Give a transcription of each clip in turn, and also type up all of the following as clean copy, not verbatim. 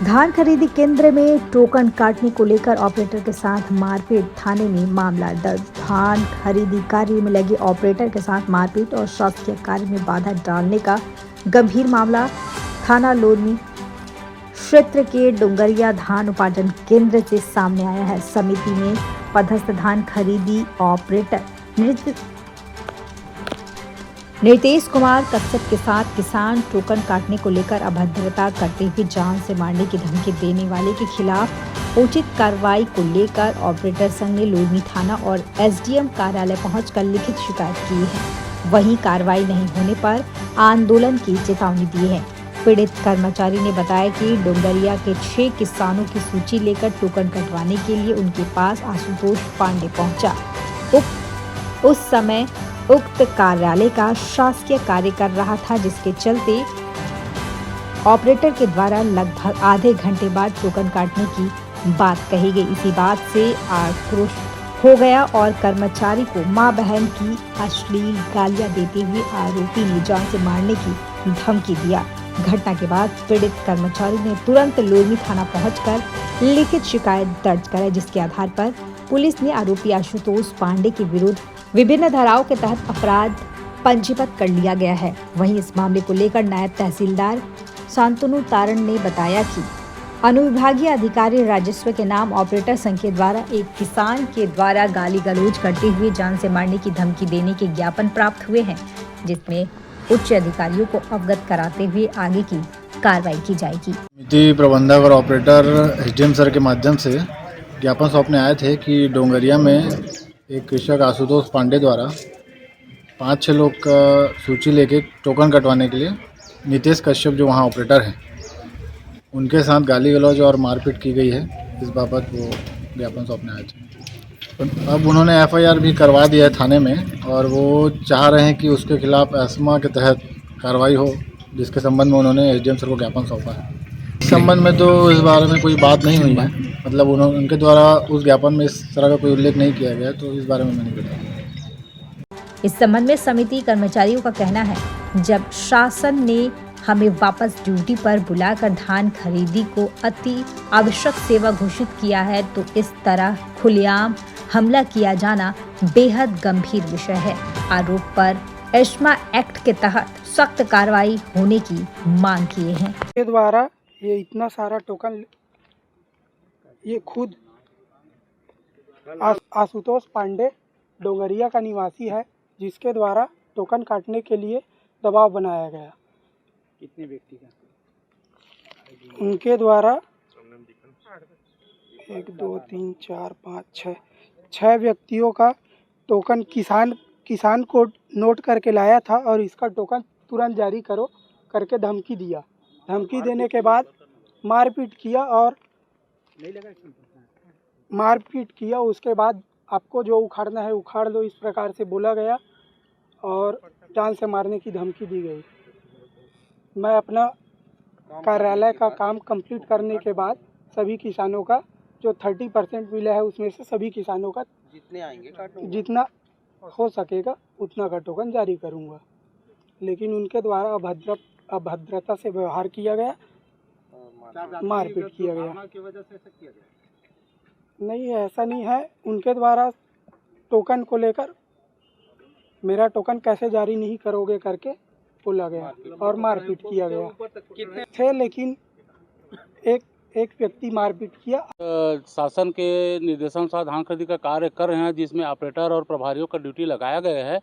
धान खरीदी केंद्र में टोकन काटने को लेकर ऑपरेटर के साथ मारपीट, थाने में मामला दर्ज। धान खरीदी कार्य में लगे ऑपरेटर के साथ मारपीट और शासकीय कार्य में बाधा डालने का गंभीर मामला थाना लोरमी क्षेत्र के डोंगरिया धान उपार्जन केंद्र से सामने आया है। समिति में पदस्थ धान खरीदी ऑपरेटर नितेश कुमार कश्यप के साथ किसान टोकन काटने को लेकर अभद्रता करते हुए जान से मारने की धमकी देने वाले के खिलाफ उचित कार्रवाई को लेकर ऑपरेटर संघ ने लोरमी थाना और एसडीएम कार्यालय पहुंचकर लिखित शिकायत की है। वहीं कार्रवाई नहीं होने पर आंदोलन की चेतावनी दी है। पीड़ित कर्मचारी ने बताया कि डोंगरिया के 6 किसानों की सूची लेकर टोकन कटवाने के लिए उनके पास आशुतोष पांडे पहुंचा। उस समय उक्त कार्यालय का शासकीय कार्य कर रहा था, जिसके चलते ऑपरेटर के द्वारा लगभग आधे घंटे बाद टोकन काटने की बात कही गई। इसी बात से आक्रोश हो गया और कर्मचारी को मां बहन की अश्लील गालियां देते हुए आरोपी ने जान से मारने की धमकी दिया। घटना के बाद पीड़ित कर्मचारी ने तुरंत लोरमी थाना पहुंचकर लिखित शिकायत दर्ज कराई, जिसके आधार पर पुलिस ने आरोपी आशुतोष पांडे के विरुद्ध विभिन्न धाराओं के तहत अपराध पंजीबद्ध कर लिया गया है। वहीं इस मामले को लेकर नायब तहसीलदार शांतनु तारण ने बताया कि अनुविभागीय अधिकारी राजस्व के नाम ऑपरेटर संघ के द्वारा एक किसान के द्वारा गाली गलौज करते हुए जान से मारने की धमकी देने के ज्ञापन प्राप्त हुए हैं, जिसमें उच्च अधिकारियों को अवगत कराते हुए आगे की कार्रवाई की जाएगी। समिति प्रबंधक और ऑपरेटर एसडीएम सर के माध्यम से ज्ञापन सौंपने आए थे कि डोंगरिया में एक कृषक आशुतोष पांडे द्वारा 5-6 लोग का सूची लेके टोकन कटवाने के लिए नितेश कश्यप जो वहाँ ऑपरेटर हैं उनके साथ गाली गलौज और मारपीट की गई है। इस बाबत वो ज्ञापन सौंपने आए थे। अब उन्होंने एफआईआर भी करवा दिया है थाने में और वो चाह रहे हैं कि उसके खिलाफ एस्मा के तहत कार्रवाई हो, जिसके संबंध में उन्होंने एसडीएम सर को ज्ञापन सौंपा है। इस संबंध में तो इस बारे में कोई बात नहीं हुई है, मतलब उनके द्वारा उस ज्ञापन में इस तरह का कोई उल्लेख नहीं किया गया, तो इस बारे में मैं नहीं बताऊंगा। इस संबंध में समिति कर्मचारियों का कहना है, जब शासन ने हमें वापस ड्यूटी पर बुलाकर धान खरीदी को अति आवश्यक सेवा घोषित किया है, तो इस तरह खुलेआम हमला किया जाना बेहद गंभीर विषय है। आरोप पर एस्मा एक्ट के तहत सख्त कार्रवाई होने की मांग किए हैं। के द्वारा ये इतना सारा टोकन ये खुद आशुतोष पांडे डोंगरिया का निवासी है, जिसके द्वारा टोकन काटने के लिए दबाव बनाया गया। कितने व्यक्ति का? उनके द्वारा 1 2 3 4 5 6 व्यक्तियों का टोकन किसान को नोट करके लाया था और इसका टोकन तुरंत जारी करो करके धमकी दिया। धमकी देने के बाद मारपीट किया। उसके बाद आपको जो उखाड़ना है उखाड़ लो, इस प्रकार से बोला गया और जान से मारने की धमकी दी गई। मैं अपना कार्यालय का काम कंप्लीट करने के बाद सभी किसानों का जो 30% मिला है उसमें से सभी किसानों का जितना हो सकेगा उतना का टोकन जारी करूंगा। लेकिन उनके द्वारा अभद्रता से व्यवहार किया गया, मारपीट किया गया। नहीं, ऐसा नहीं है। उनके द्वारा टोकन को लेकर मेरा टोकन कैसे जारी नहीं करोगे करके बोला गया और मारपीट किया गया थे, लेकिन एक व्यक्ति मारपीट किया। शासन के निर्देशानुसार धान खरीदी का कार्य कर रहे हैं, जिसमें ऑपरेटर और प्रभारियों का ड्यूटी लगाया गया है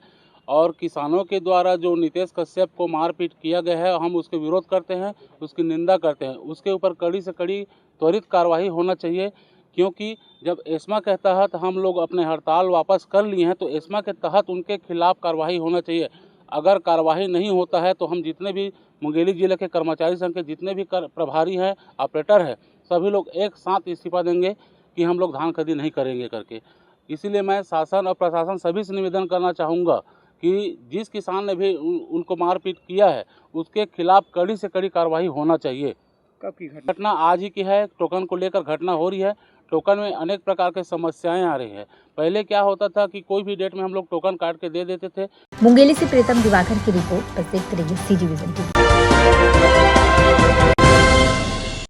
और किसानों के द्वारा जो नितेश कश्यप को मारपीट किया गया है, हम उसके विरोध करते हैं, उसकी निंदा करते हैं। उसके ऊपर कड़ी से कड़ी त्वरित कार्रवाई होना चाहिए, क्योंकि जब एस्मा के तहत हम लोग अपने हड़ताल वापस कर लिए हैं तो एस्मा के तहत उनके खिलाफ कार्रवाई होना चाहिए। अगर कार्रवाई नहीं होता है तो हम जितने भी मुंगेली जिले के कर्मचारी संघ के जितने भी प्रभारी हैं, ऑपरेटर हैं, सभी लोग एक साथ इस्तीफा देंगे कि हम लोग धान खरीदी नहीं करेंगे करके। इसीलिए मैं शासन और प्रशासन सभी से निवेदन करना चाहूँगा कि जिस किसान ने भी उनको मारपीट किया है उसके खिलाफ कड़ी से कड़ी कार्रवाई होना चाहिए। कब की घटना आज ही की है। टोकन को लेकर घटना हो रही है। टोकन में अनेक प्रकार के समस्याएं आ रही है। पहले क्या होता था कि कोई भी डेट में हम लोग टोकन काट के दे देते थे। मुंगेली से प्रीतम दिवाकर की रिपोर्ट, बस देखते रहिए CG विजन।